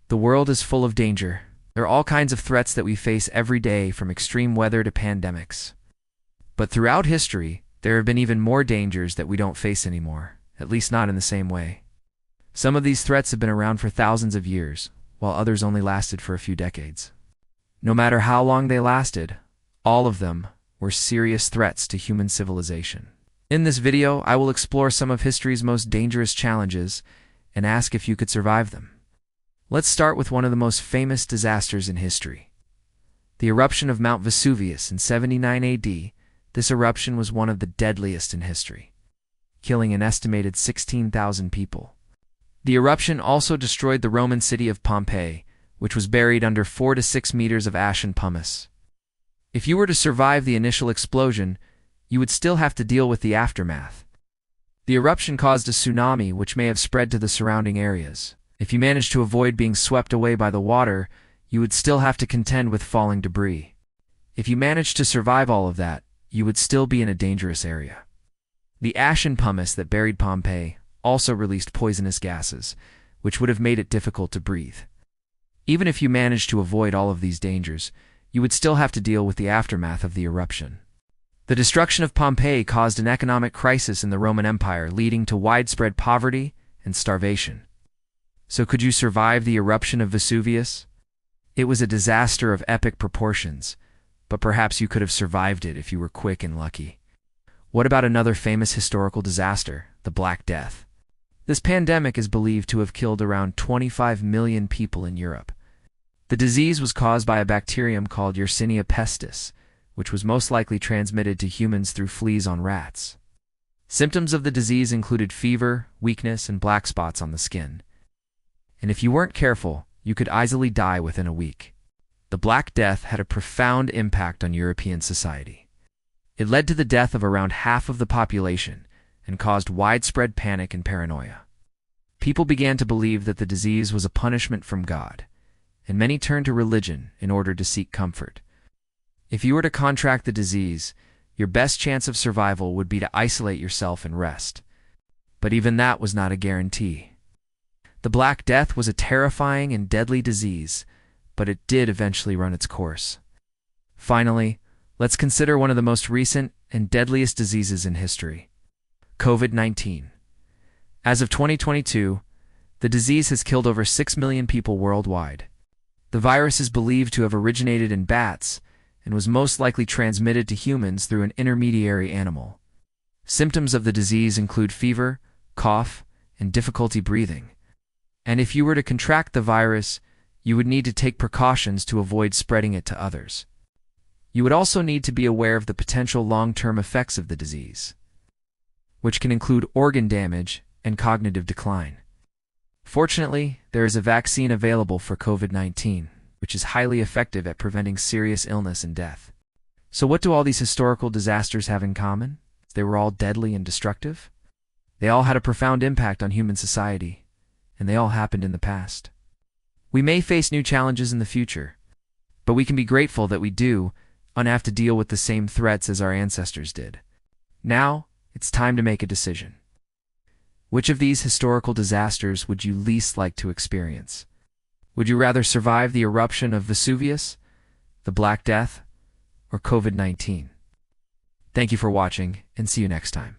The world is full of danger. There are all kinds of threats that we face every day, from extreme weather to pandemics. But throughout history, there have been even more dangers that we don't face anymore, at least not in the same way. Some of these threats have been around for thousands of years, while others only lasted for a few decades. No matter how long they lasted, all of them were serious threats to human civilization. In this video, I will explore some of history's most dangerous challenges and ask if you could survive them. Let's start with one of the most famous disasters in history. The eruption of Mount Vesuvius in 79 AD. This eruption was one of the deadliest in history, killing an estimated 16,000 people. The eruption also destroyed the Roman city of Pompeii, which was buried under 4 to 6 meters of ash and pumice. If you were to survive the initial explosion, you would still have to deal with the aftermath. The eruption caused a tsunami which may have spread to the surrounding areas. If you managed to avoid being swept away by the water, you would still have to contend with falling debris. If you managed to survive all of that, you would still be in a dangerous area. The ash and pumice that buried Pompeii also released poisonous gases, which would have made it difficult to breathe. Even if you managed to avoid all of these dangers, you would still have to deal with the aftermath of the eruption. The destruction of Pompeii caused an economic crisis in the Roman Empire, leading to widespread poverty and starvation. So could you survive the eruption of Vesuvius? It was a disaster of epic proportions, but perhaps you could have survived it if you were quick and lucky. What about another famous historical disaster, the Black Death? This pandemic is believed to have killed around 25 million people in Europe. The disease was caused by a bacterium called Yersinia pestis, which was most likely transmitted to humans through fleas on rats. Symptoms of the disease included fever, weakness, and black spots on the skin. And if you weren't careful, you could easily die within a week. The Black Death had a profound impact on European society. It led to the death of around half of the population and caused widespread panic and paranoia. People began to believe that the disease was a punishment from God, and many turned to religion in order to seek comfort. If you were to contract the disease, your best chance of survival would be to isolate yourself and rest. But even that was not a guarantee. The Black Death was a terrifying and deadly disease, but it did eventually run its course. Finally, let's consider one of the most recent and deadliest diseases in history, COVID-19. As of 2022, the disease has killed over 6 million people worldwide. The virus is believed to have originated in bats and was most likely transmitted to humans through an intermediary animal. Symptoms of the disease include fever, cough, and difficulty breathing. And if you were to contract the virus, you would need to take precautions to avoid spreading it to others. You would also need to be aware of the potential long-term effects of the disease, which can include organ damage and cognitive decline. Fortunately, there is a vaccine available for COVID-19, which is highly effective at preventing serious illness and death. So what do all these historical disasters have in common? They were all deadly and destructive. They all had a profound impact on human society, and they all happened in the past. We may face new challenges in the future, but we can be grateful that we do not have to deal with the same threats as our ancestors did. Now, it's time to make a decision. Which of these historical disasters would you least like to experience? Would you rather survive the eruption of Vesuvius, the Black Death, or COVID-19? Thank you for watching, and see you next time.